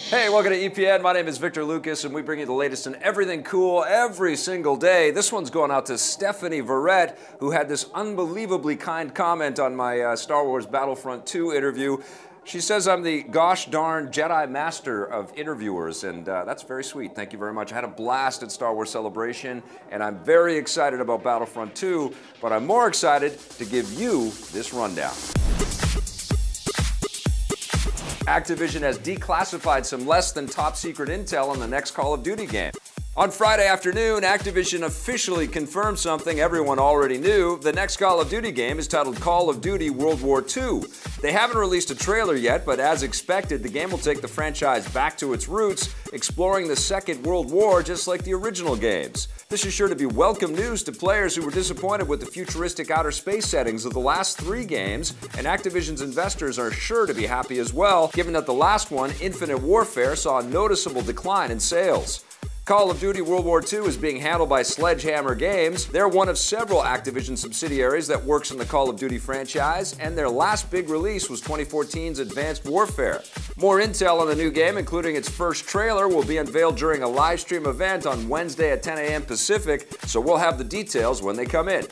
Hey, welcome to EPN. My name is Victor Lucas, and we bring you the latest in everything cool every single day. This one's going out to Stephanie Verrett, who had this unbelievably kind comment on my Star Wars Battlefront 2 interview. She says I'm the gosh darn Jedi Master of interviewers, and that's very sweet. Thank you very much. I had a blast at Star Wars Celebration, and I'm very excited about Battlefront 2, but I'm more excited to give you this rundown. Activision has declassified some less than top secret intel on the next Call of Duty game. On Friday afternoon, Activision officially confirmed something everyone already knew. The next Call of Duty game is titled Call of Duty World War II. They haven't released a trailer yet, but as expected, the game will take the franchise back to its roots, exploring the Second World War just like the original games. This is sure to be welcome news to players who were disappointed with the futuristic outer space settings of the last 3 games, and Activision's investors are sure to be happy as well, given that the last one, Infinite Warfare, saw a noticeable decline in sales. Call of Duty World War II is being handled by Sledgehammer Games. They're one of several Activision subsidiaries that works in the Call of Duty franchise, and their last big release was 2014's Advanced Warfare. More intel on the new game, including its first trailer, will be unveiled during a live stream event on Wednesday at 10 a.m. Pacific, so we'll have the details when they come in.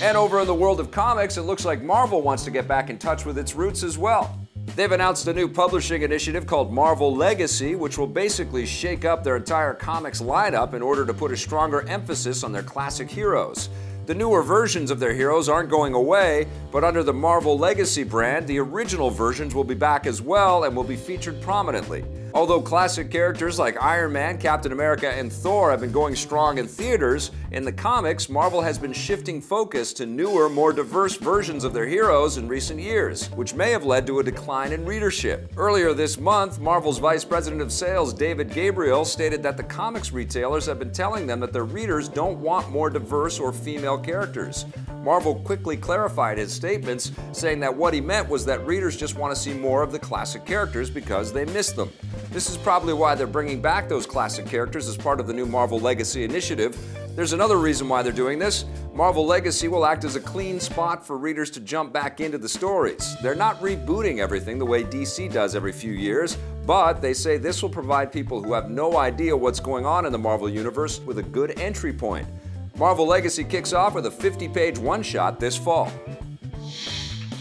And over in the world of comics, it looks like Marvel wants to get back in touch with its roots as well. They've announced a new publishing initiative called Marvel Legacy, which will basically shake up their entire comics lineup in order to put a stronger emphasis on their classic heroes. The newer versions of their heroes aren't going away, but under the Marvel Legacy brand, the original versions will be back as well and will be featured prominently. Although classic characters like Iron Man, Captain America, and Thor have been going strong in theaters, in the comics, Marvel has been shifting focus to newer, more diverse versions of their heroes in recent years, which may have led to a decline in readership. Earlier this month, Marvel's Vice President of Sales, David Gabriel, stated that the comics retailers have been telling them that their readers don't want more diverse or female characters. Marvel quickly clarified his statements, saying that what he meant was that readers just want to see more of the classic characters because they miss them. This is probably why they're bringing back those classic characters as part of the new Marvel Legacy initiative. There's another reason why they're doing this. Marvel Legacy will act as a clean spot for readers to jump back into the stories. They're not rebooting everything the way DC does every few years, but they say this will provide people who have no idea what's going on in the Marvel Universe with a good entry point. Marvel Legacy kicks off with a 50-page one-shot this fall.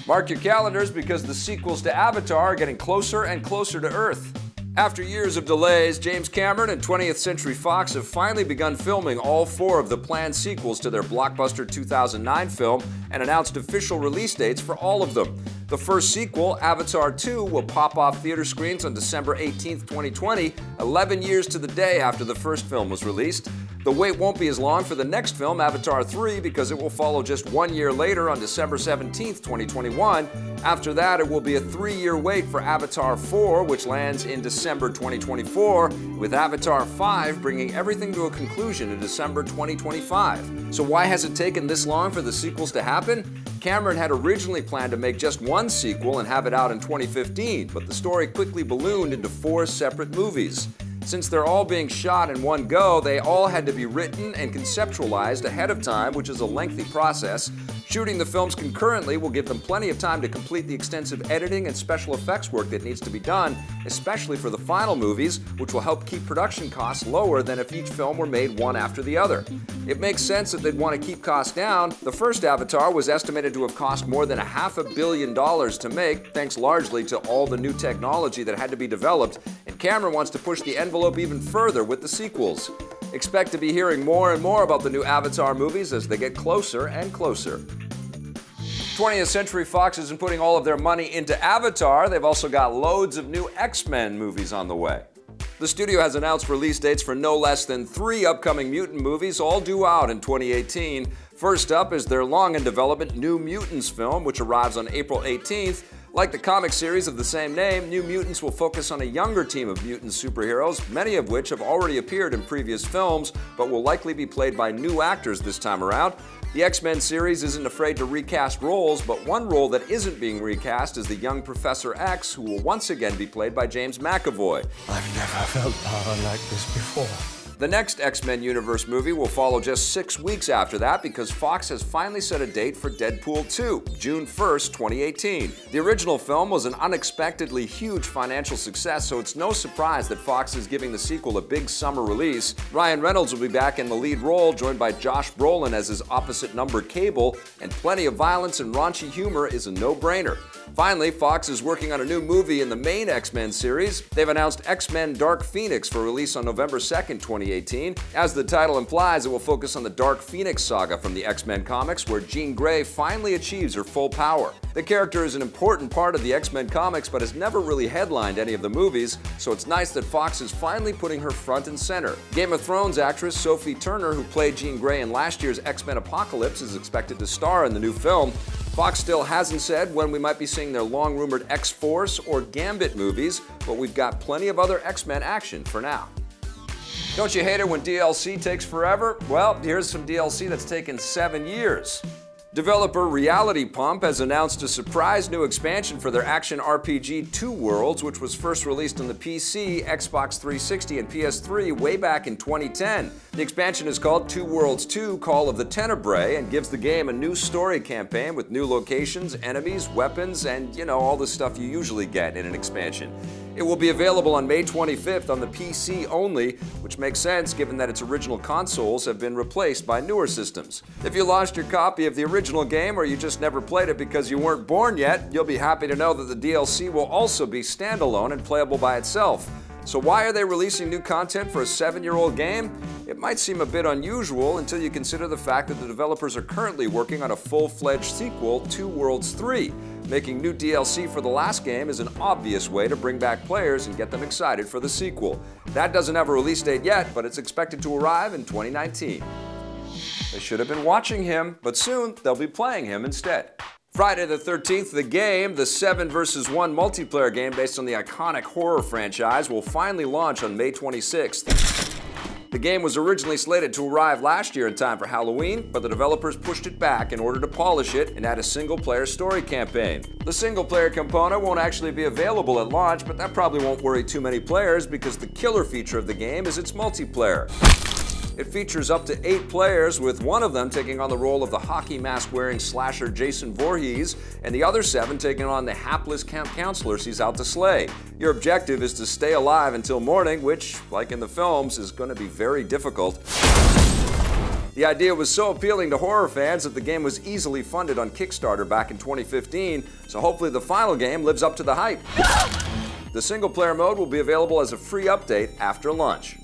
Mark your calendars because the sequels to Avatar are getting closer and closer to Earth. After years of delays, James Cameron and 20th Century Fox have finally begun filming all 4 of the planned sequels to their blockbuster 2009 film and announced official release dates for all of them. The first sequel, Avatar 2, will pop off theater screens on December 18, 2020, 11 years to the day after the first film was released. The wait won't be as long for the next film, Avatar 3, because it will follow just 1 year later on December 17, 2021. After that, it will be a 3-year wait for Avatar 4, which lands in December 2024, with Avatar 5 bringing everything to a conclusion in December 2025. So why has it taken this long for the sequels to happen? Cameron had originally planned to make just 1 sequel and have it out in 2015, but the story quickly ballooned into 4 separate movies. Since they're all being shot in one go, they all had to be written and conceptualized ahead of time, which is a lengthy process. Shooting the films concurrently will give them plenty of time to complete the extensive editing and special effects work that needs to be done, especially for the final movies, which will help keep production costs lower than if each film were made one after the other. It makes sense that they'd want to keep costs down. The first Avatar was estimated to have cost more than $500 million to make, thanks largely to all the new technology that had to be developed, and Cameron wants to push the envelope even further with the sequels. Expect to be hearing more and more about the new Avatar movies as they get closer and closer. 20th Century Fox isn't putting all of their money into Avatar. They've also got loads of new X-Men movies on the way. The studio has announced release dates for no less than 3 upcoming mutant movies, all due out in 2018. First up is their long-in-development New Mutants film, which arrives on April 18th. Like the comic series of the same name, New Mutants will focus on a younger team of mutant superheroes, many of which have already appeared in previous films, but will likely be played by new actors this time around. The X-Men series isn't afraid to recast roles, but one role that isn't being recast is the young Professor X, who will once again be played by James McAvoy. I've never felt power like this before. The next X-Men Universe movie will follow just 6 weeks after that because Fox has finally set a date for Deadpool 2, June 1st, 2018. The original film was an unexpectedly huge financial success, so it's no surprise that Fox is giving the sequel a big summer release. Ryan Reynolds will be back in the lead role, joined by Josh Brolin as his opposite number Cable, and plenty of violence and raunchy humor is a no-brainer. Finally, Fox is working on a new movie in the main X-Men series. They've announced X-Men Dark Phoenix for release on November 2nd, 2018. As the title implies, it will focus on the Dark Phoenix saga from the X-Men comics, where Jean Grey finally achieves her full power. The character is an important part of the X-Men comics, but has never really headlined any of the movies, so it's nice that Fox is finally putting her front and center. Game of Thrones actress Sophie Turner, who played Jean Grey in last year's X-Men Apocalypse, is expected to star in the new film. Fox still hasn't said when we might be seeing their long-rumored X-Force or Gambit movies, but we've got plenty of other X-Men action for now. Don't you hate it when DLC takes forever? Well, here's some DLC that's taken 7 years. Developer Reality Pump has announced a surprise new expansion for their action RPG Two Worlds, which was first released on the PC, Xbox 360, and PS3 way back in 2010. The expansion is called Two Worlds 2: Call of the Tenebrae and gives the game a new story campaign with new locations, enemies, weapons, and, all the stuff you usually get in an expansion. It will be available on May 25th on the PC only, which makes sense given that its original consoles have been replaced by newer systems. If you lost your copy of the original game or you just never played it because you weren't born yet, you'll be happy to know that the DLC will also be standalone and playable by itself. So why are they releasing new content for a 7-year-old game? It might seem a bit unusual until you consider the fact that the developers are currently working on a full-fledged sequel, Two Worlds 3. Making new DLC for the last game is an obvious way to bring back players and get them excited for the sequel. That doesn't have a release date yet, but it's expected to arrive in 2019. They should have been watching him, but soon they'll be playing him instead. Friday the 13th, the game, the 7 vs. 1 multiplayer game based on the iconic horror franchise, will finally launch on May 26th. The game was originally slated to arrive last year in time for Halloween, but the developers pushed it back in order to polish it and add a single-player story campaign. The single-player component won't actually be available at launch, but that probably won't worry too many players because the killer feature of the game is its multiplayer. It features up to 8 players, with one of them taking on the role of the hockey mask-wearing slasher Jason Voorhees, and the other 7 taking on the hapless camp counselors he's out to slay. Your objective is to stay alive until morning, which, like in the films, is going to be very difficult. The idea was so appealing to horror fans that the game was easily funded on Kickstarter back in 2015, so hopefully the final game lives up to the hype. The single-player mode will be available as a free update after launch.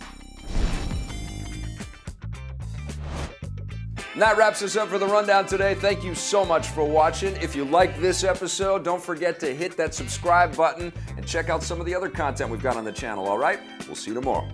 And that wraps us up for the rundown today. Thank you so much for watching. If you liked this episode, don't forget to hit that subscribe button and check out some of the other content we've got on the channel, all right? We'll see you tomorrow.